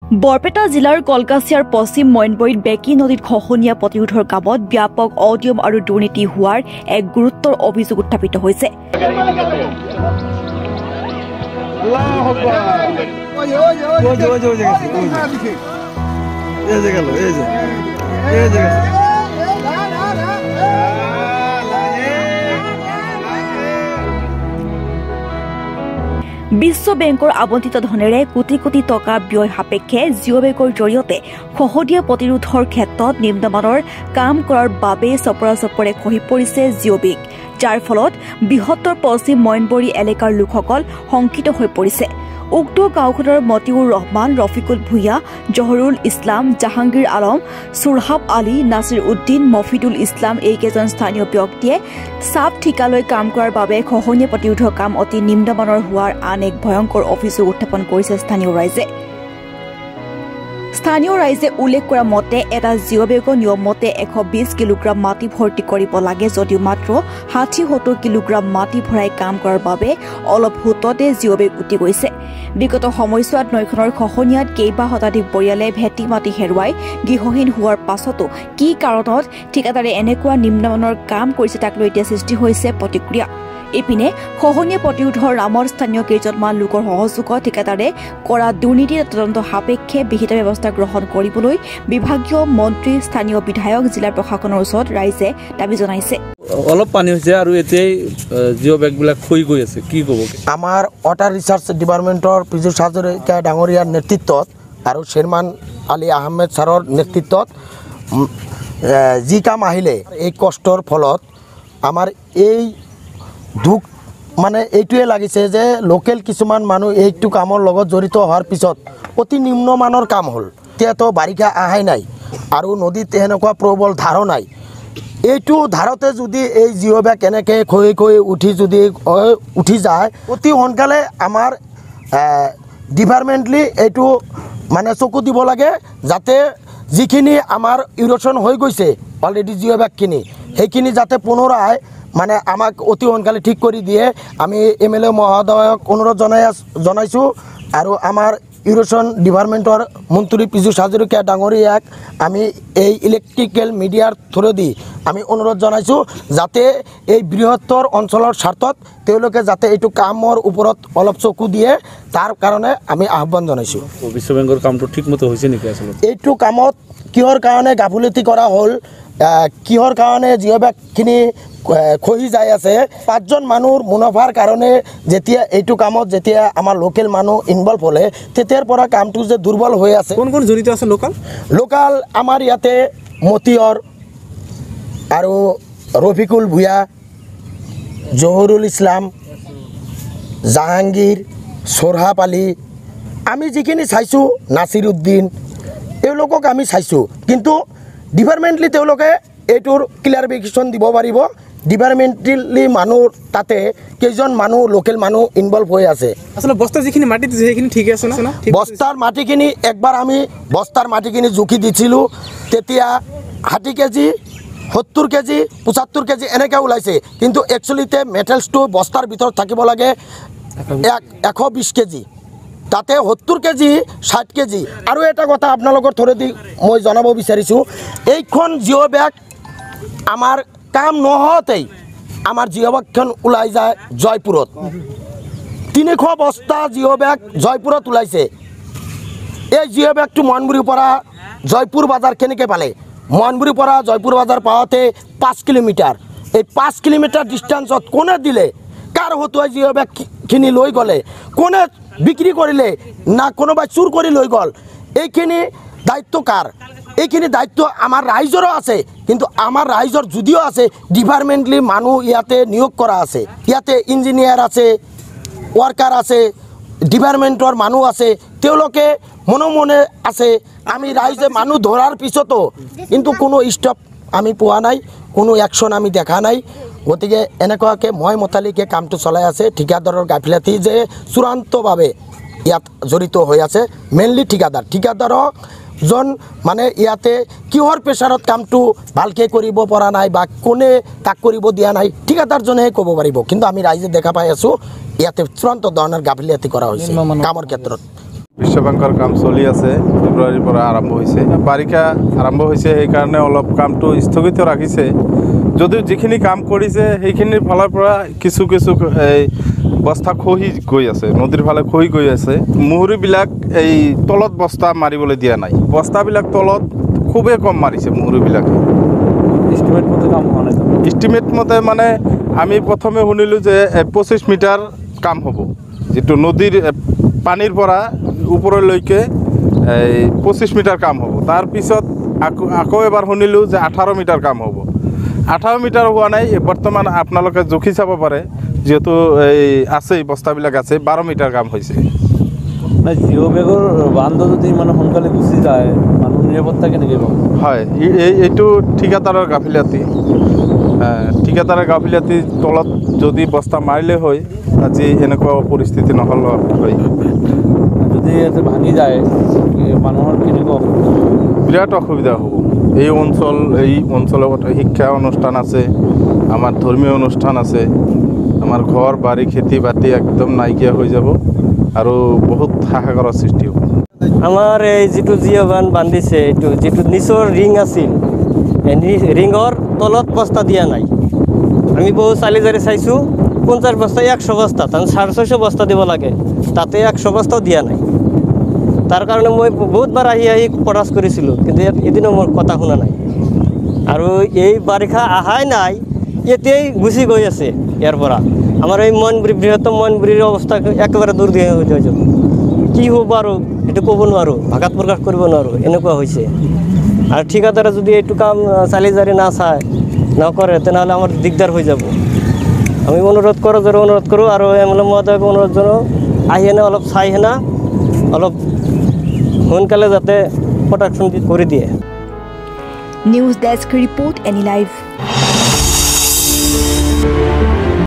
বৰপেটা জিলাৰ কলকাছিয়াৰ পশ্চিম মইনবৰীত বেকী নদীত খহনীয়া প্ৰতিৰোধৰ কামত ব্যাপক অনিয়ম আৰু দুৰ্নীতি হোৱাৰ এক গুৰুতৰ অভিযোগ উত্থাপিত হৈছে। বিশ্ব বেংকৰ আবণ্টিত ধনেৰে কোটি কোটি টকা ব্যয় সাপেক্ষে জিঅ' বেগৰ জৰিয়তে খহনীয়া প্ৰতিৰোধৰ ক্ষেত্ৰত নিম্নমানৰ কাম কৰাৰ বাবে চপৰে খহি পৰিছে জিঅ' বেগ, যাৰ ফলত বৃহত্তৰ পশ্চিম মইনবৰী এলেকাৰ লোকসকল শংকিত হৈ পৰিছে। উক্ত গাঁওখনৰ মতিউৰ ৰহমান, ৰফিকুল ভূঞা, জহৰুল ইছলাম, জাহাংগীৰ আলম, সুৰহাব আলী, নাছিৰ উদ্দিন, মফিদুল ইছলাম এইকেইজন স্থানীয় ব্যক্তিয়ে চাপ ঠিকালৈ কাম কৰাৰ বাবে খহনীয়া প্ৰতিৰোধৰ কাম অতি নিম্নমানৰ হোৱাৰ আন এক ভয়ংকৰ অভিযোগ উত্থাপন কৰিছে স্থানীয় ৰাইজে। স্থানীয় ৰাইজে উল্লেখ কৰা মতে এটা জিঅ' বেগৰ নিয়ম মতে 120 কিলোগ্ৰাম মাটি ভৰ্তি কৰিব লাগে, যদিও মাত্ৰ 60-70 কিলোগ্ৰাম মাটি ভৰাই কাম কৰাৰ বাবে অলপ সোঁততে জিঅ' বেগ উটি গৈছে। বিগত সময়ছোৱাত নৈখনৰ খহনীয়াত কেইবা শতাধিক পৰিয়ালে ভেটি মাটি হেৰুৱাই গৃহহীন হোৱাৰ পাছতো কি কাৰণত ঠিকাদাৰে এনেকুৱা নিম্নমানৰ কাম কৰিছে তাক লৈ এতিয়া সৃষ্টি হৈছে প্ৰতিক্ৰিয়া। ইপিনে খহনীয়া প্ৰতিৰোধৰ নামত স্থানীয় কেইজনমান লোকৰ সহযোগত ঠিকাদাৰে কৰা দুৰ্নীতিৰ তদন্ত সাপেক্ষে বিহিত ব্যৱস্থা গ্ৰহণ কৰিবলৈ বিভাগীয় মন্ত্ৰী, স্থানীয় বিধায়ক, জিলা প্ৰশাসনৰ ওচৰত ৰাইজে দাবী জনাইছে। অলপ পানী হৈছে আৰু এতিয়াই জিঅ' বেগবিলাক খহি গৈ আছে, কি ক'ব? আমাৰ ৱাটাৰ ৰিচাৰ্চ ডিপাৰ্টমেণ্টৰ পীযুষ হাজৰিকা ডাঙৰীয়াৰ নেতৃত্বত আৰু শ্বেৰমান আলী আহমেদ ছাৰৰ নেতৃত্বত যি কাম আহিলে এই কষ্টৰ ফলত আমাৰ এই দুখ মানে এইটোৱে লাগিছে যে লোকেল কিছুমান মানুহ এইটো কামৰ লগত জড়িত হোৱাৰ পিছত অতি নিম্নমানৰ কাম হ'ল। এতিয়াতো বাৰিষা আহাই নাই আৰু নদীত এনেকুৱা প্ৰবল ধাৰো নাই। এইটো ধাৰতে যদি এই জিঅ' বেগ এনেকৈ খহি উঠি যায়, অতি সোনকালে আমাৰ ডিপাৰ্টমেণ্টলি এইটো মানে চকু দিব লাগে, যাতে যিখিনি আমাৰ ইৰোশ্যন হৈ গৈছে অলৰেডি জিঅ' বেগখিনি, সেইখিনি যাতে পুনৰাই মানে আমাক অতি সোনকালে ঠিক কৰি দিয়ে। আমি MLA মহোদয়ক অনুৰোধ জনাইছোঁ আৰু আমাৰ ইৰোশ্যন ডিপাৰ্টমেণ্টৰ মন্ত্ৰী পীযুষ হাজৰিকা ডাঙৰীয়াক আমি এই ইলেক্ট্ৰিকেল মিডিয়াৰ থ্ৰুদি আমি অনুৰোধ জনাইছোঁ যাতে এই বৃহত্তৰ অঞ্চলৰ স্বাৰ্থত তেওঁলোকে যাতে এইটো কামৰ ওপৰত অলপ চকু দিয়ে, তাৰ কাৰণে আমি আহ্বান জনাইছোঁ। বিশ্ব বেংকৰ কামটো ঠিকমতে হৈছে নেকি? আচলতে এইটো কামত কিহৰ কাৰণে গাফিলতি কৰা হ'ল, কিহৰ কাৰণে জিঅ' বেগখিনি খহি যাই আছে, 5জন মানুহৰ মুনাফাৰ কাৰণে যেতিয়া এইটো কামত যেতিয়া আমাৰ লোকেল মানুহ ইনভলভ হ'লে তেতিয়াৰ পৰা কামটো যে দুৰ্বল হৈ আছে। কোন কোন জড়িত আছে? লোকাল আমাৰ ইয়াতে মতিয়ৰ আৰু ৰফিকুল ভূঞা, জহৰুল ইছলাম, জাহাংগীৰ, সুৰহাব আলী, আমি যিখিনি চাইছোঁ নাছিৰ উদ্দিন, তেওঁলোকক আমি চাইছোঁ, কিন্তু ডিপাৰ্টমেণ্টলি তেওঁলোকে এইটোৰ ক্লিয়াৰিফিকেশ্যন দিব পাৰিব। ডিপাৰ্টমেণ্টেলি মানুহ তাতে কেইজন মানুহ লোকেল মানুহ ইনভলভ হৈ আছে। আচলতে বস্তাৰ যিখিনি মাটি দিছে সেইখিনি ঠিক আছে না? বস্তাৰ মাটিখিনি একবাৰ আমি বস্তাৰ মাটিখিনি জুখি দিছিলোঁ, তেতিয়া 60 কেজি, 70 কেজি, 75 কেজি এনেকৈ ওলাইছে, কিন্তু একচুৱেলিতে মেটেৰিয়েলছটো বস্তাৰ ভিতৰত থাকিব লাগে 120 কেজি, তাতে 70 কেজি, 60 কেজি। আৰু এটা কথা আপোনালোকৰ থ্ৰুদি মই জনাব বিচাৰিছোঁ, এইখন জিঅ' বেগ আমাৰ কাম নহওঁতেই আমাৰ জিঅ' বেগখন ওলাই যায় জয়পুৰত। 300 বস্তা জিঅ' বেগ জয়পুৰত ওলাইছে। এই জিঅ' বেগটো মইনবুৰীৰ পৰা জয়পুৰ বজাৰ কেনেকৈ পালে? মইনবুৰীৰ পৰা জয়পুৰ বজাৰ পাওঁতে 5 কিলোমিটাৰ। এই 5 কিলোমিটাৰ ডিষ্টেঞ্চত কোনে দিলে? কাৰ হতুৱাই জিঅ' বেগখিনি লৈ গ'লে? কোনে বিক্ৰী কৰিলে? না কোনোবাই চুৰ কৰি লৈ গ'ল? এইখিনি দায়িত্ব কাৰ? এইখিনি দায়িত্ব আমাৰ ৰাইজৰো আছে, কিন্তু আমাৰ ৰাইজৰ যদিও আছে, ডিপাৰ্টমেণ্টলি মানুহ ইয়াতে নিয়োগ কৰা আছে, ইয়াতে ইঞ্জিনিয়াৰ আছে, ৱাৰ্কাৰ আছে, ডিপাৰ্টমেণ্টৰ মানুহ আছে, তেওঁলোকে মনে আছে। আমি ৰাইজে মানুহ ধৰাৰ পিছতো কিন্তু কোনো ষ্টপ আমি পোৱা নাই, কোনো একশ্যন আমি দেখা নাই। গতিকে এনেকুৱাকৈ মই মতালিকে কামটো চলাই আছে। ঠিকাদাৰৰ গাফিলতি যে চূড়ান্তভাৱে ইয়াত জড়িত হৈ আছে, মেইনলি ঠিকাদাৰক জন মানে ইয়াতে কিহৰ প্ৰেছাৰত কামটো ভালকৈ কৰিব পৰা নাই বা কোনে তাক কৰিব দিয়া নাই, ঠিকাদাৰজনেহে ক'ব পাৰিব। কিন্তু আমি ৰাইজে দেখা পাই আছোঁ ইয়াতে চূড়ান্ত ধৰণৰ গাফিলতি কৰা হৈছে কামৰ ক্ষেত্ৰত। বিশ্ব বেংকৰ কাম চলি আছে, ফেব্ৰুৱাৰীৰ পৰা আৰম্ভ হৈছে। বাৰিষা আৰম্ভ হৈছে, সেইকাৰণে অলপ কামটো স্থগিত ৰাখিছে। যদিও যিখিনি কাম কৰিছে সেইখিনিৰ ফালৰ পৰা কিছু এই বস্তা খহি গৈ আছে, নদীৰ ফালে খহি গৈ আছে। মুহুৰিবিলাক এই তলত বস্তা মাৰিবলৈ দিয়া নাই, বস্তাবিলাক তলত খুবেই কম মাৰিছে মুহুৰিবিলাকে। এষ্টিমেট মতে কাম হোৱা নাই। এষ্টিমেট মতে মানে আমি প্ৰথমে শুনিলোঁ যে 25 মিটাৰ কাম হ'ব, যিটো নদীৰ পানীৰ পৰা ওপৰলৈকে 25 মিটাৰ কাম হ'ব। তাৰপিছত আকৌ এবাৰ শুনিলোঁ যে 18 মিটাৰ কাম হ'ব। 18 মিটাৰ হোৱা নাই, বৰ্তমান আপোনালোকে জুখি চাব পাৰে, যিহেতু এই আছেই বস্তাবিলাক আছে, 12 মিটাৰ কাম হৈছে। জিঅ' বেগৰ বান্ধ যদি ইমান সোনকালে গুচি যায়, মানুহ নিৰাপত্তা কেনেকৈ পাব? হয়, এইটো ঠিকাদাৰৰ গাফিলতি। ঠিকাদাৰৰ গাফিলতি তলত যদি বস্তা মাৰিলে হয়, আজি এনেকুৱা পৰিস্থিতি নহ'ল হয়। যদি ইয়াতে ভাঙি যায়, মানুহৰ কেনেকুৱা অসুবিধা? বিৰাট অসুবিধা হ'ব। এই অঞ্চলত শিক্ষা অনুষ্ঠান আছে, আমাৰ ধৰ্মীয় অনুষ্ঠান আছে, আমাৰ ঘৰ বাৰী খেতি বাতি একদম নাইকিয়া হৈ যাব আৰু বহুত হাহাকাৰৰ সৃষ্টি হ'ব। আমাৰ এই যিটো জিঅ' বান্ধ বান্ধিছে, এইটো যিটো নিচৰ ৰিং আছিল, ৰিঙৰ তলত বস্তা দিয়া নাই। আমি বহু চালি জাৰি চাইছোঁ, 50 বস্তা 100 বস্তা, তাত 650 বস্তা দিব লাগে, তাতে 100 বস্তাও দিয়া নাই। তাৰ কাৰণে মই বহুতবাৰ আহি প্ৰয়াস কৰিছিলোঁ, কিন্তু এদিনো মোৰ কথা শুনা নাই। আৰু এই বাৰিষা অহাই নাই, এতিয়াই গুচি গৈ আছে ইয়াৰ পৰা। আমাৰ এই মইনবুৰী, বৃহত্তম মইনবুৰীৰ অৱস্থা একেবাৰে দুৰ্দিন হৈ যাব। কি হ'ব আৰু এইটো ক'ব নোৱাৰোঁ, ভাষাত প্ৰকাশ কৰিব নোৱাৰোঁ, এনেকুৱা হৈছে। আৰু ঠিকাদাৰে যদি এইটো কাম চালি জাৰি নকৰে, তেনেহ'লে আমাৰ দিগদাৰ হৈ যাব। আমি অনুৰোধ কৰোঁ আৰু এমএলএ মহোদয়ক অনুৰোধ জনাওঁ, আহি অলপ চাই অলপ সোনকালে যাতে প্ৰটেকশ্যন কৰি দিয়ে। News desk report, any live.